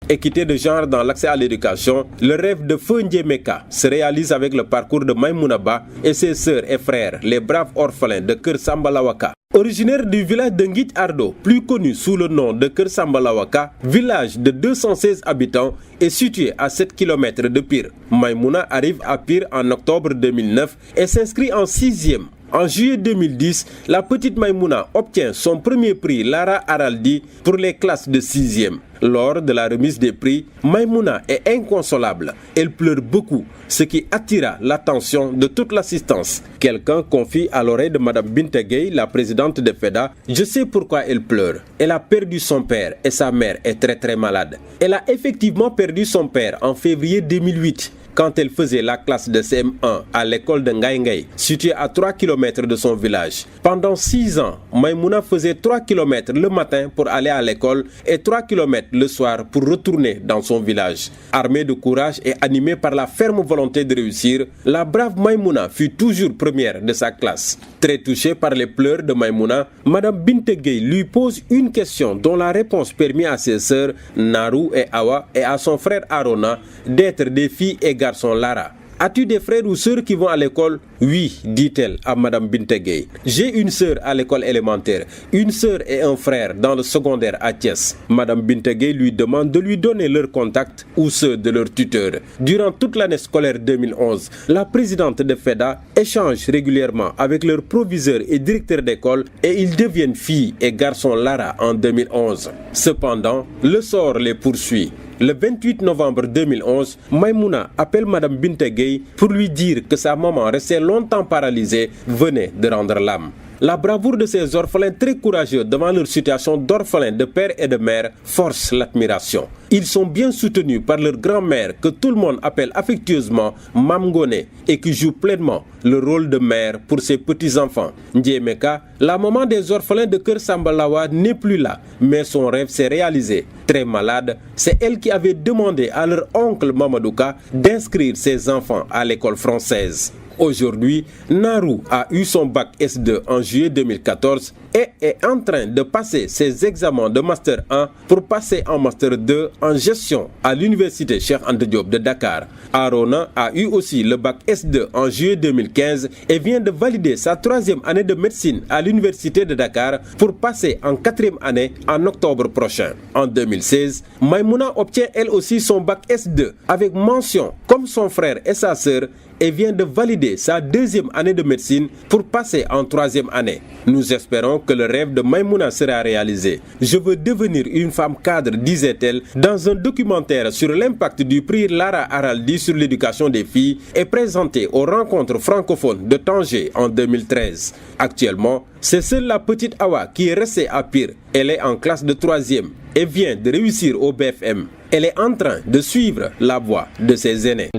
Équité de genre dans l'accès à l'éducation, le rêve de Feu Ndiémeka se réalise avec le parcours de Maïmouna Ba et ses sœurs et frères, les braves orphelins de Keur Samba Lawaka. Originaire du village de Nguit Ardo, plus connu sous le nom de Keur Samba Lawaka, village de 216 habitants et situé à 7 km de Pire. Maïmouna arrive à Pire en octobre 2009 et s'inscrit en 6e. En juillet 2010, la petite Maïmouna obtient son premier prix Lara Araldi pour les classes de 6e. Lors de la remise des prix, Maïmouna est inconsolable. Elle pleure beaucoup, ce qui attira l'attention de toute l'assistance. Quelqu'un confie à l'oreille de Mme Bintegay, la présidente de FEDA, « Je sais pourquoi elle pleure. Elle a perdu son père et sa mère est très malade. » Elle a effectivement perdu son père en février 2008. Quand elle faisait la classe de CM1 à l'école de Ngaïngaï, située à 3 km de son village. Pendant 6 ans, Maïmouna faisait 3 km le matin pour aller à l'école et 3 km le soir pour retourner dans son village. Armée de courage et animée par la ferme volonté de réussir, la brave Maïmouna fut toujours première de sa classe. Très touchée par les pleurs de Maïmouna, Mme Bintegay lui pose une question dont la réponse permet à ses sœurs Narou et Awa et à son frère Arona d'être des filles et garçons Lara. As-tu des frères ou sœurs qui vont à l'école? Oui, dit-elle à Mme Bintegay. J'ai une sœur à l'école élémentaire, une sœur et un frère dans le secondaire à Thiès. Mme Bintegay lui demande de lui donner leurs contacts ou ceux de leurs tuteurs. Durant toute l'année scolaire 2011, la présidente de FEDA échange régulièrement avec leurs proviseurs et directeurs d'école et ils deviennent filles et garçons Lara en 2011. Cependant, le sort les poursuit. Le 28 novembre 2011, Maïmouna appelle Mme Bintegay pour lui dire que sa maman, restée longtemps paralysée, venait de rendre l'âme. La bravoure de ces orphelins très courageux devant leur situation d'orphelins de père et de mère force l'admiration. Ils sont bien soutenus par leur grand-mère que tout le monde appelle affectueusement Mamgone et qui joue pleinement le rôle de mère pour ses petits-enfants. Ndiémeka, la maman des orphelins de Keur Samba Lawa, n'est plus là, mais son rêve s'est réalisé. Très malade, c'est elle qui avait demandé à leur oncle Mamadouka d'inscrire ses enfants à l'école française. Aujourd'hui, Narou a eu son bac S2 en juillet 2014 et est en train de passer ses examens de Master 1 pour passer en Master 2 en gestion à l'université Cheikh Anta Diop de Dakar. Arona a eu aussi le bac S2 en juillet 2015 et vient de valider sa 3e année de médecine à l'université de Dakar pour passer en 4e année en octobre prochain. En 2016, Maïmouna obtient elle aussi son bac S2 avec mention comme son frère et sa sœur et vient de valider sa 2e année de médecine pour passer en 3e année. Nous espérons que le rêve de Maïmouna sera réalisé. Je veux devenir une femme cadre, disait-elle, dans un documentaire sur l'impact du prix Lara Araldi sur l'éducation des filles et présenté aux rencontres francophones de Tanger en 2013. Actuellement, c'est seule la petite Awa qui est restée à Pire. Elle est en classe de 3e et vient de réussir au BFM. Elle est en train de suivre la voie de ses aînés.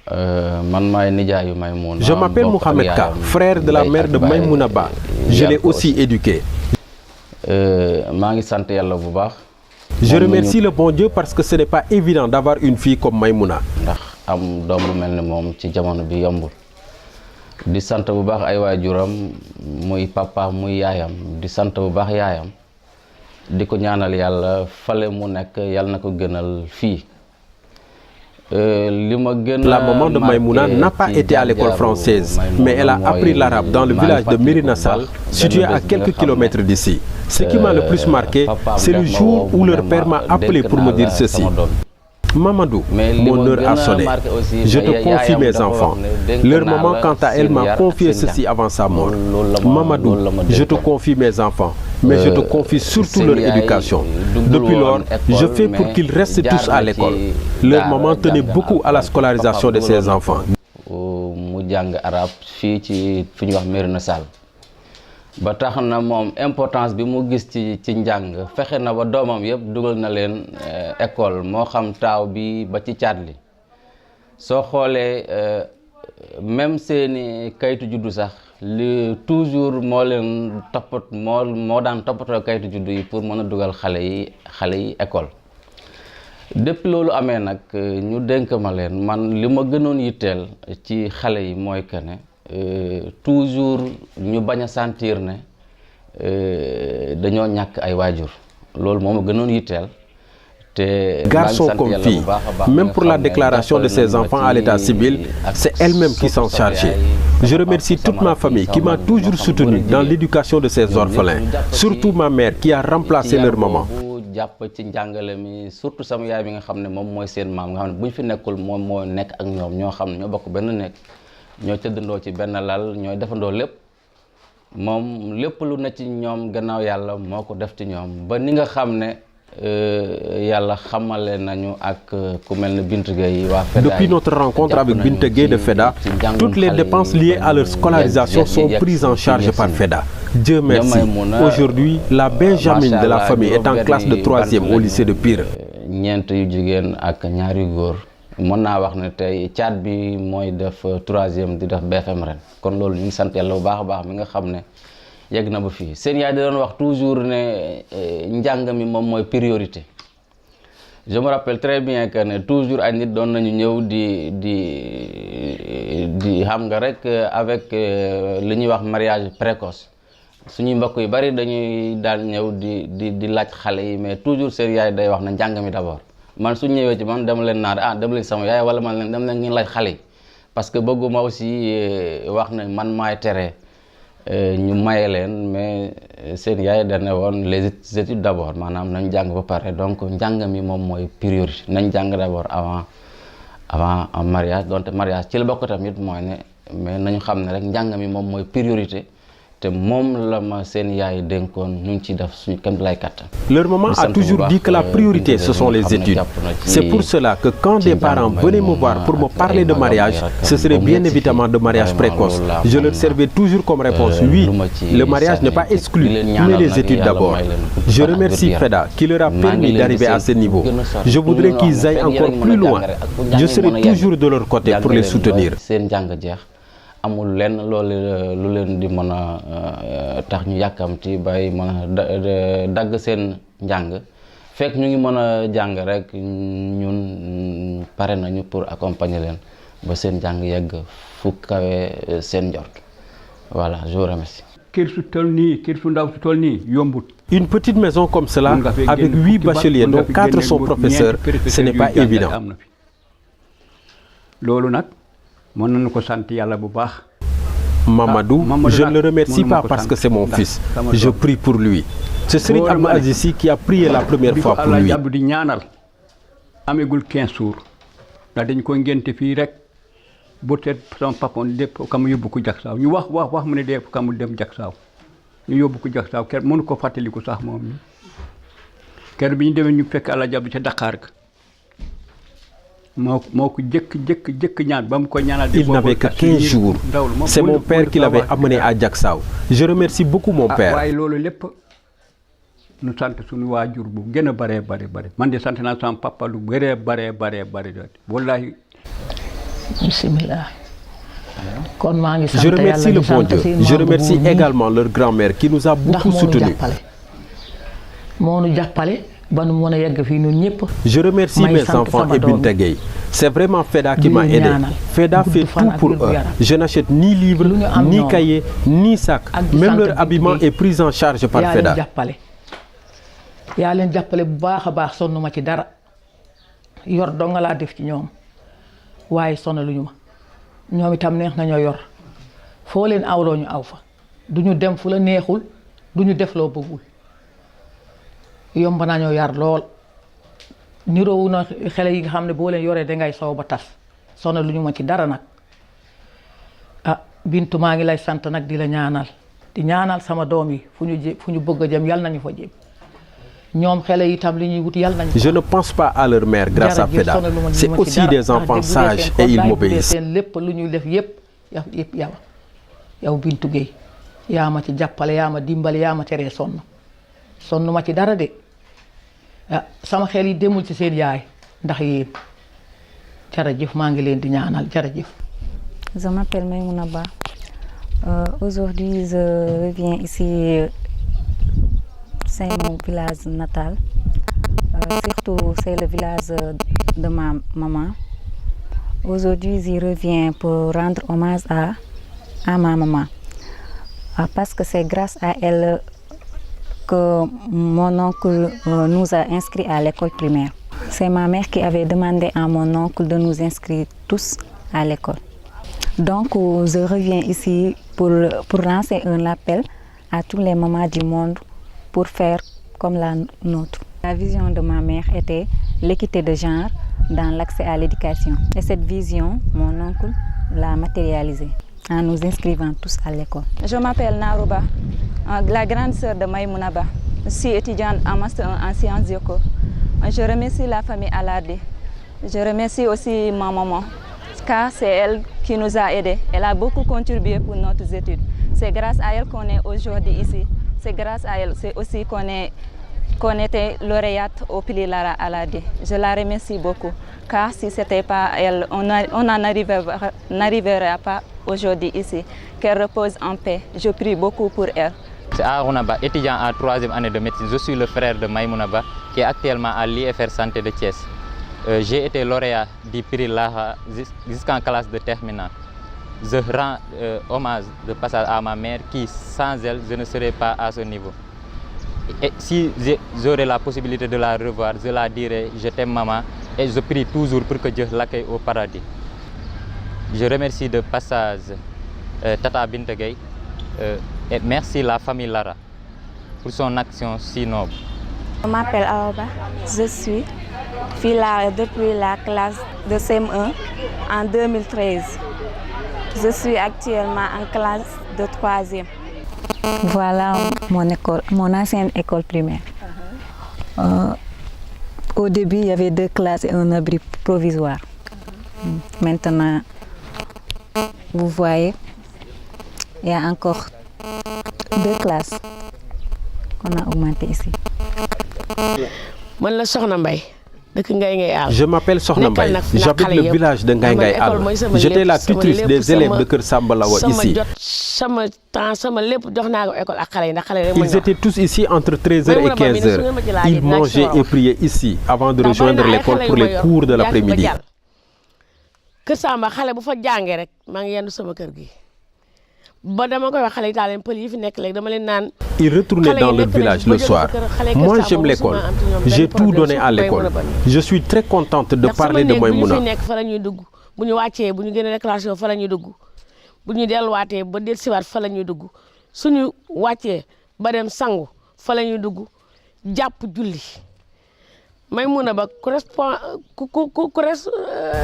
Je m'appelle Mohamed Ka, frère de la mère de Maïmouna Ba. Je l'ai aussi éduqué. Je remercie le bon Dieu parce que ce n'est pas évident d'avoir une fille comme Maïmouna. di sant bu baax ay waajuram muy papa muy yaayam di sant bu baax yaayam di ko ñaanal yàlla fale mu nekk yàlla na ko gënal fii. La maman de Maïmouna n'a pas été à l'école française, mais elle a appris l'arabe dans le village de Mérina Sall, situé à quelques kilomètres d'ici. Ce qui m'a le plus marqué, c'est le jour où leur père m'a appelé pour me dire ceci. Mamadou, mon heure a sonné. Je te confie mes enfants. Leur maman, quant à elle, m'a confié ceci avant sa mort. Mamadou, je te confie mes enfants, mais je te confie surtout leur éducation. Depuis lors, je fais pour qu'ils restent tous à l'école. Leur maman tenait beaucoup à la scolarisation de ses enfants. ba tax na moom importance bi mu gis ci njàng fexe na ba doomam yëpp dugal na leen école moo xam taaw bi ba ci caat li soo xoolee même seeni kayitu juddu sax li toujours moo leen toppat moo daan toppatoo kayitu juddu yi pour mën a dugal xale yi école. Depuis loolu amee nag ñu dénk ma leen man li ma gënoon yitteel ci xale yi mooy que ne toujours ñu bañ a sentir ne dañoo ñàkk ay waajur loolu moo ma gënoon yitteel Garçon comme fille, même pour la déclaration de ses enfants à l'état civil, c'est elle-même qui s'en chargeait. Je remercie toute ma famille qui m'a toujours soutenu dans l'éducation de ces orphelins, surtout ma mère qui a remplacé leur maman. jàpp ci njàngale mi surtout sama yaay bi nga xam ne moom mooy seen maam nga xam ne bu ñu fi nekkul moom moo nekk ak ñoom ñoo xam ne ñoo bokk benn nekk ñoo tëddandoo ci benn lal ñooy defandoo lépp moom lépp lu ne ci ñoom gannaaw yàlla moo ko def ci ñoom ba ni nga xam ne yàlla xamale nañu ak ku mel ne Binta Gueye waa FEDA. Depuis notre rencontre avec Binta Gueye de FEDA, toutes les dépenses liées à leur scolarisation sont prises en charge par FEDA. Dieu merci. Aujourd'hui, la Benjamine de la famille est en classe de 3e au lycée de Pire. ñeent yu jigéen ak ñaari góor mën naa wax ne tey caat bi mooy def 3e di def BFM ren kon loolu ñu ngi sant yàlla bu baax a baax mi nga xam ne yegg na ba fii seen yaay da doon wax toujours ne njàng mi moom mooy priorité. Je me rappelle très bien que ne toujours ay nit doon nañu ñëw di xam nga rek avec li ñuy wax mariage précoce suñuy mbokk yu bari dañuy daal ñëw di laaj xale yi mais toujours seen yaay day wax na njàng mi d'abord man suñ ñëwee ci man dama leen naan dem leen sama yaay wala man leen dem leen ngeen laaj xale yi parce que bëgguma aussi wax ne man maay tere ñu maye leen mais seen yaay dane woon les études d'abord maanaam nañ jàng ba pare donc njàng mi moom mooy priorité nañ jàng d'abord avant mariage donte mariage ci la bokk tamit mooy ne mais nañu xam ne rek njàng mi moom mooy priorité te moom la ma seen yaay dénkoon ñu ngi ci def suñu kam lay kattan. Leur maman a toujours dit que la priorité ce sont les études. C'est pour cela que quand des parents venaient me voir pour me parler de mariage, ce serait bien évidemment de mariage précoce. Je leur servais toujours comme réponse oui, le mariage n'est pas exclu, mais les études d'abord. Je remercie FEDA qui leur a permis d'arriver à ce niveau. Je voudrais qu'ils aillent encore plus loin. Je serai toujours de leur côté pour les soutenir. amul lenn loolu lu leen di mën a tax ñu yàkkamti bay mën a dagg seen njàng fekk ñu ngi mën a jàng rek ñun pare nañu pour accompagner leen ba seen njàng yegg fu kawe seen njort voilà je vous remercie. kër su toll nii kër su ndaw su toll nii yombut. Une petite maison comme cela avec 8 bacheliers dont 4 sont professeurs, ce n'est pas évident. loolu nag mën nañu ko sant yàlla bu baax. Mamadou, je ne le remercie pas parce que c'est mon fils. Je prie pour lui. C'est Serigne Abdou Aziz qui a prié la première fois pour lui. Abdou di ñaanal amegul 15 jours ndax dañ ko ngénte fii rek bu teet sama papa lépp kam yóbbu ko Jaksaaw ñu wax mu ne dee kam dem Jaksaaw ñu yóbbu ko Jaksaaw ker mënu ko fàttaliku sax moom mi ker bi ñu demee ñu fekk Alaaji Abdou ca Dakar ga Il n'avait que 15 jours. C'est mon père qui l'avait amené à Jaksaaw. Je remercie beaucoup mon père. nu sant suñu waajur bu gën a bare man de sant naa sama papa lu bare wallahi. Bismillah. Je remercie le bon Dieu. Je remercie également leur grand-mère qui nous a beaucoup soutenus. Je remercie mes enfants et Binta Gueye. C'est vraiment FEDA qui m'a aidé. FEDA fait tout pour eux. Je n'achète ni livres, ni cahiers, ni sacs. Même leur habillement est pris en charge par FEDA. yaa leen jàppale bu baax a baax sonn ma ci dara yor dong laa def ci ñoom waaye sonaluñu ma ñoom itam neex nañoo yor foo leen awloo ñu aw fa duñu dem fu la neexul duñu def loo bëggul yomb nañoo yar lool niroowu na xale yi nga xam ne boo leen yoree dangay soow ba tas sonaluñu ma ci dara nag ah Bintu maa ngi lay sant nag di la ñaanal di ñaanal sama doom yi fu ñu bëgg a jëm yal nañu fa jëm. Je ne pense pas à leur mère grâce à FEDA. C'est aussi des enfants sages et ils m'obéissent. yow Bintu Gueye yaa ma ci jàppale yaa ma dimbale yaa ma teree sonn ma ci dara de ah sama xel yi demul ci seen yaay ndax yéen jërëjëf maa ngi leen di ñaanal jërëjëf. Je m'appelle Maïmouna Ba. Aujourd'hui je reviens ici. C'est mon village natal. Surtout, c'est le village de ma maman. Aujourd'hui, je reviens pour rendre hommage à ma maman. Parce que c'est grâce à elle que mon oncle nous a inscrits à l'école primaire. C'est ma mère qui avait demandé à mon oncle de nous inscrire tous à l'école. Donc, je reviens ici pour lancer un appel à tous les mamans du monde pour faire comme la nôtre. La vision de ma mère était l'équité de genre dans l'accès à l'éducation. Et cette vision, mon oncle l'a matérialisée en nous inscrivant tous à l'école. Je m'appelle Narouba, la grande sœur de Maïmouna Ba. Je suis étudiante en master en sciences éco. Je remercie la famille Alardi. Je remercie aussi ma maman, car c'est elle qui nous a aidés. Elle a beaucoup contribué pour nos études. C'est grâce à elle qu'on est aujourd'hui ici. C'est grâce à elle aussi qu'on était lauréate au prix Lara Alardi. Je la remercie beaucoup, car si ce n'était pas elle, on n'arriverait pas aujourd'hui ici. Qu'elle repose en paix. Je prie beaucoup pour elle. C'est Arouna Ba, étudiant en 3e année de médecine. Je suis le frère de Maïmouna Ba, qui est actuellement à l'IFR Santé de Thiès. J'ai été lauréat du prix Lara jusqu'en classe de terminale. Je rends hommage de passage à ma mère qui, sans elle, je ne serais pas à ce niveau. Et si j'aurais la possibilité de la revoir, je la dirais, je t'aime maman, et je prie toujours pour que Dieu l'accueille au paradis. Je remercie de passage Tata Bintegay et merci la famille Lara pour son action si noble. Je m'appelle Aoba, je suis fille depuis la classe de CM1 en 2013. Je suis actuellement en classe de 3e. Voilà mon ancienne école primaire. Au début, il y avait 2 classes et un abri provisoire. Maintenant, vous voyez, il y a encore 2 classes qu'on a augmentées ici. Je m'appelle Sokhna Mbaye, j'habite le village de Ngaye Al. J'étais la tutrice des élèves de Kër Samba Lawa ici. Ils étaient tous ici entre 13h et 15h. Ils mangeaient et priaient ici avant de rejoindre l'école pour les cours de l'après-midi. Ils retournaient dans leur village le soir. Moi, j'aime l'école. J'ai tout donné à l'école. Je suis très contente de parler de Maïmouna.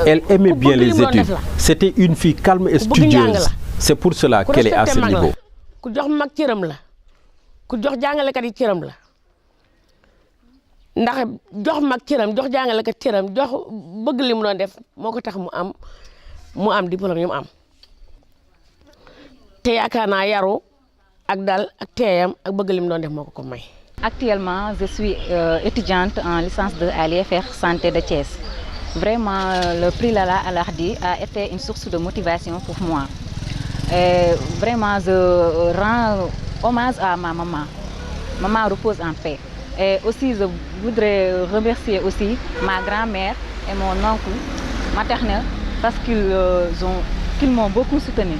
Elle aimait bien les études. C'était une fille calme et studieuse. C'est pour cela qu'elle est à ce niveau. Actuellement, je suis étudiante en licence 2 à l'IFR Santé de Thiès. Vraiment, le prix Lala Alardi a été une source de motivation pour moi. Et vraiment, je rends hommage à ma maman. Maman repose en paix. Et aussi, je voudrais remercier aussi ma grand-mère et mon oncle maternel parce qu'ils m'ont beaucoup soutenue.